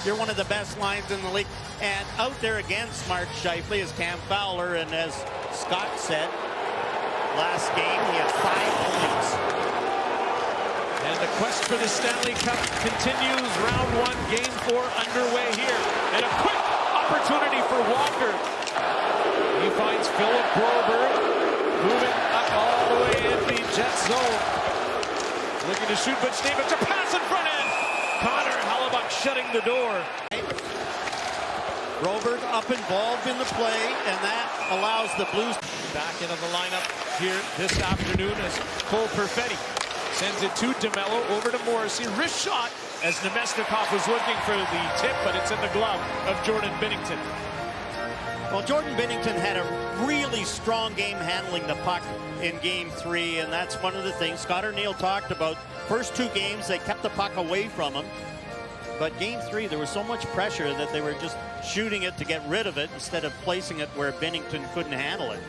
You're one of the best lines in the league. And out there against Mark Scheifele is Cam Fowler. And as Scott said, last game he had 5 points. And the quest for the Stanley Cup continues. Round 1, game 4 underway here. And a quick opportunity for Walker. He finds Philip Broberg, moving up all the way in the Jets zone. Looking to shoot, but Stevens, a pass in front end. Connor Hellebuyck shutting the door. Broberg up involved in the play, and that allows the Blues back into the lineup here this afternoon as Cole Perfetti sends it to DeMello, over to Morrissey. Wrist shot as Nemesnikov was looking for the tip, but it's in the glove of Jordan Binnington. Well, Jordan Binnington had a really strong game handling the puck in Game 3, and that's one of the things Scott O'Neill talked about. First 2 games, they kept the puck away from him. But Game 3, there was so much pressure that they were just shooting it to get rid of it instead of placing it where Binnington couldn't handle it.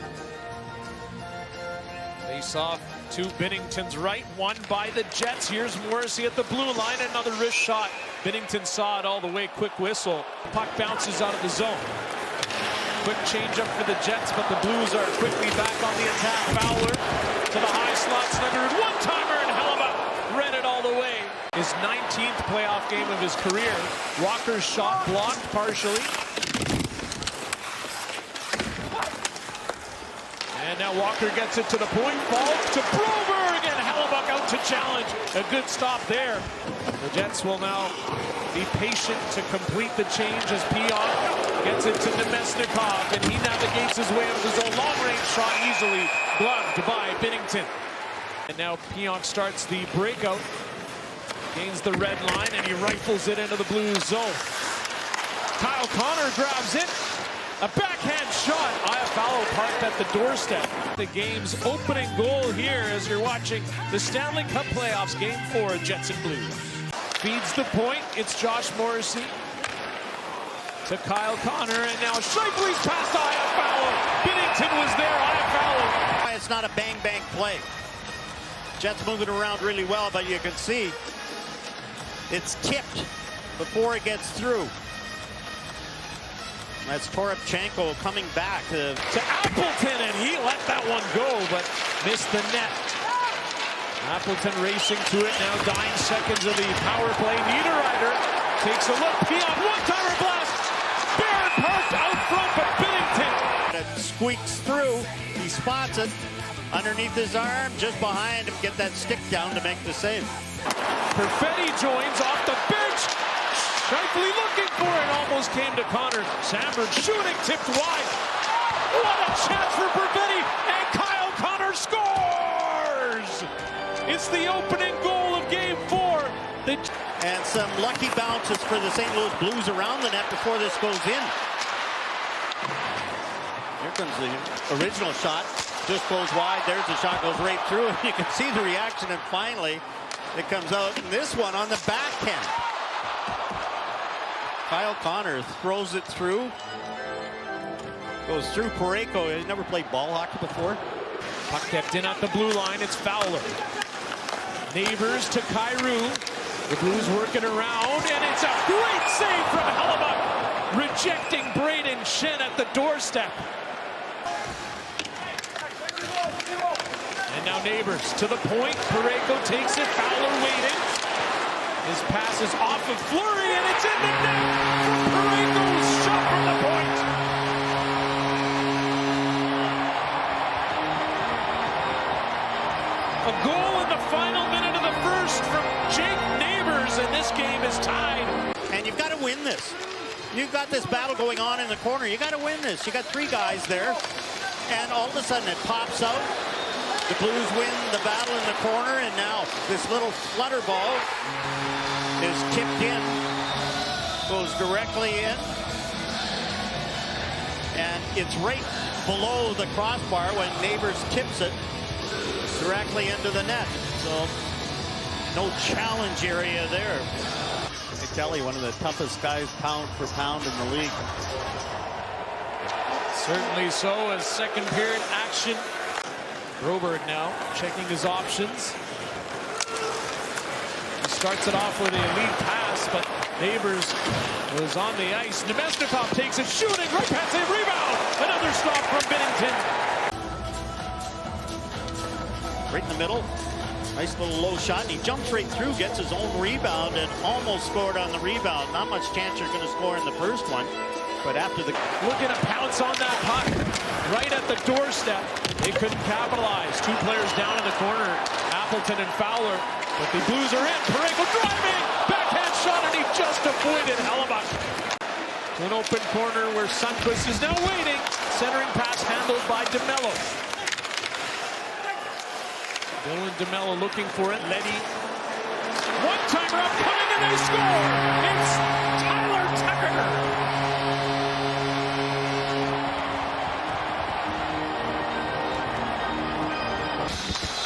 Face off to Binnington's right, won by the Jets. Here's Morrissey at the blue line, another wrist shot. Binnington saw it all the way, quick whistle. Puck bounces out of the zone. Quick change up for the Jets, but the Blues are quickly back on the attack. Fowler to the high slot, slender, one-timer, and Hellebuyck read it all the way. His 19th playoff game of his career. Walker's shot blocked partially. And now Walker gets it to the point. Faulk to Broberg, and Hellebuyck out to challenge. A good stop there. The Jets will now be patient to complete the change as Pionk gets it to Nemesnikov, and he navigates his way out of the zone. Long-range shot easily gloved by Binnington. And now Pionk starts the breakout. Gains the red line, and he rifles it into the blue zone. Kyle Connor grabs it. A backhand shot. Iafallo parked at the doorstep. The game's opening goal here as you're watching the Stanley Cup playoffs, Game 4, Jets and Blues. Feeds the point. It's Josh Morrissey to Kyle Connor, and now Scheifele's pass to Iafallo. Binnington was there. Iafallo. It's not a bang-bang play. Jets moving around really well, but you can see it's tipped before it gets through. That's Toropchenko coming back to Appleton, and he let that one go, but missed the net. Appleton racing to it now, dying seconds of the power play. Niederreiter takes a look. Pionk, one-timer blast. Barrett parked out front, but Binnington. It squeaks through. He spots it underneath his arm, just behind him. Get that stick down to make the save. Perfetti joins off the bench. Scheifele looking for it, almost came to Connor. Sandberg shooting, tipped wide. What a chance for Perfetti, and Kyle Connor scores! It's the opening goal of Game 4. And some lucky bounces for the St. Louis Blues around the net before this goes in. Here comes the original shot. Just goes wide. There's the shot, goes right through. And you can see the reaction, and finally it comes out. And this one on the backhand. Kyle Connor throws it through. Goes through Parayko. He's never played ball hockey before. Puck kept in at the blue line. It's Fowler. Neighbours to Kyrou. The Blues working around, and it's a great save from Hellebuyck, rejecting Brayden Schenn at the doorstep. And now Neighbours to the point. Parayko takes it. Fowler waiting. His pass is off of Fleury, and it's in the net for Parayko's shot from the point. A goal in the final minute of the first from Jake Neighbours, and this game is tied. And you've got to win this. You've got this battle going on in the corner. You got to win this. You got 3 guys there, and all of a sudden it pops out. The Blues win the battle in the corner, and now this little flutter ball is tipped in, goes directly in, and it's right below the crossbar when Neighbours tips it directly into the net. So no challenge area there. I tell you, one of the toughest guys pound for pound in the league. Certainly so, as second period action. Broberg now checking his options. He starts it off with a lead pass, but Neighbours is on the ice. Nemesnikov takes it, shooting, right pass, a rebound. Another stop from Binnington. Right in the middle. Nice little low shot, and he jumps right through, gets his own rebound, and almost scored on the rebound. Not much chance you're going to score in the first one, but after the... Looking to pounce on that puck right at the doorstep. They couldn't capitalize. Two players down in the corner, Appleton and Fowler, but the Blues are in. Parayko driving, backhand shot, and he just avoided Hellebuck. To an open corner where Sundqvist is now waiting. Centering pass handled by DeMello. Dylan DeMello looking for it. Leddy. One-timer up, coming, and they score! It's Tyler Tucker!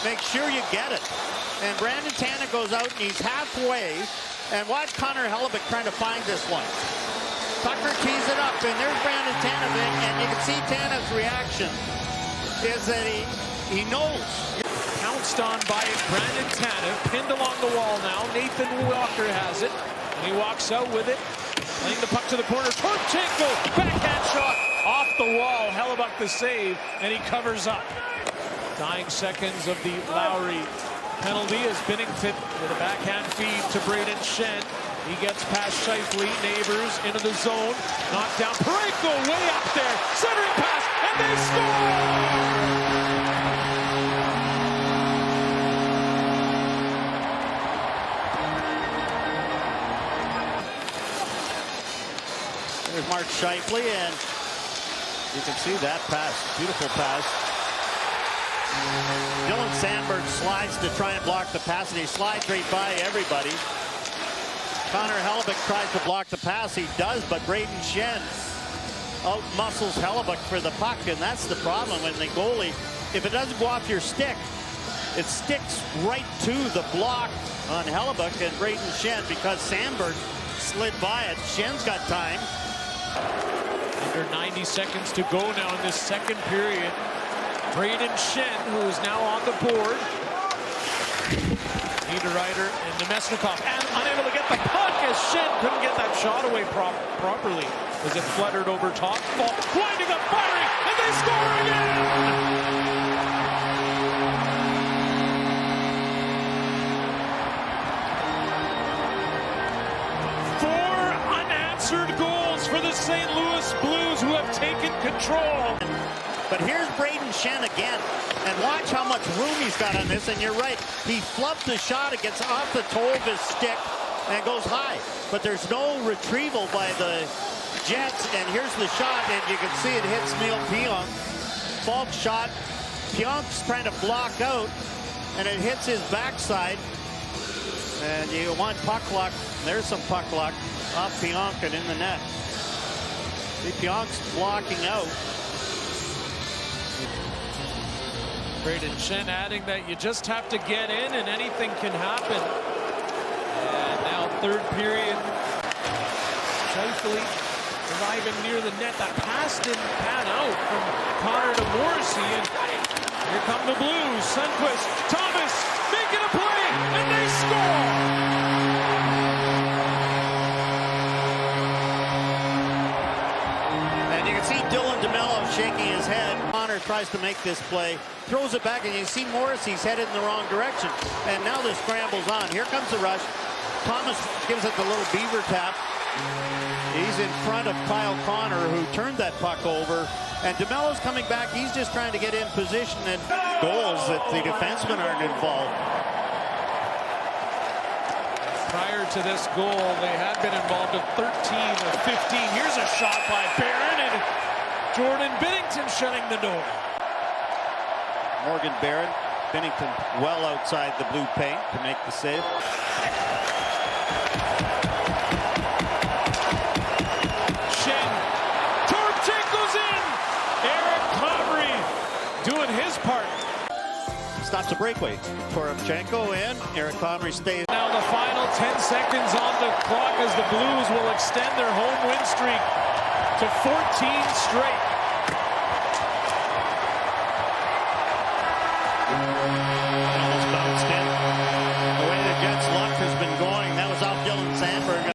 Make sure you get it. And Brandon Tanev goes out, and he's halfway. And watch Connor Hellebuck trying to find this one. Tucker tees it up, and there's Brandon Tanev, and you can see Tanev's reaction is that he knows. Pounced on by Brandon Tanev, pinned along the wall now. Nathan Walker has it, and he walks out with it. Playing the puck to the corner. Torchenko, backhand shot off the wall. Hellebuck the save, and he covers up. Dying seconds of the Lowry penalty as Binnington with a backhand feed to Brayden Schenn. He gets past Scheifele, Neighbours into the zone. Knocked down, Parayko way up there. Centering pass, and they score! There's Mark Scheifele, and you can see that pass. Beautiful pass. Dylan Sandberg slides to try and block the pass, and he slides right by everybody. Connor Hellebuck tries to block the pass. He does, but Brayden Schenn out-muscles Hellebuck for the puck, and that's the problem when the goalie, if it doesn't go off your stick, it sticks right to the block on Hellebuck and Brayden Schenn because Sandberg slid by it. Schenn's got time. Under 90 seconds to go now in this second period. Brayden Schenn, who is now on the board. Niederreiter and Nemesnikov, and unable to get the puck as Schenn couldn't get that shot away properly as it fluttered over top. Faulk winding up, firing, and they score again! Goals for the St. Louis Blues, who have taken control. But here's Brayden Schenn again, and watch how much room he's got on this, and you're right, he flubbed the shot, it gets off the toe of his stick and goes high, but there's no retrieval by the Jets, and here's the shot, and you can see it hits Neil Pionk. Faulk shot, Pionk's trying to block out, and it hits his backside, and you want puck luck. There's some puck luck off Pionk and in the net. See, Pionk's blocking out. Brayden Schenn adding that you just have to get in and anything can happen. And now third period. Scheifele arriving near the net. That pass didn't pan out from Connor to Morrissey. And here come the Blues. Sundqvist, Thomas making a play, and they score! Dylan DeMello shaking his head. Connor tries to make this play, throws it back, and you see Morrissey's headed in the wrong direction. And now the scramble's on. Here comes the rush. Thomas gives it the little beaver tap. He's in front of Kyle Connor, who turned that puck over. And DeMello's coming back. He's just trying to get in position, and goals that the defensemen aren't involved. Prior to this goal, they had been involved in 13 of 15. Here's a shot by Barron, and Jordan Binnington shutting the door. Morgan Barron, Binnington well outside the blue paint to make the save. Schenn, Torchenko's in! Eric Comrie doing his part. Stops a breakaway. Torchenko in, Eric Comrie stays. Now the final 10 seconds on the clock as the Blues will extend their home win streak to 14 straight.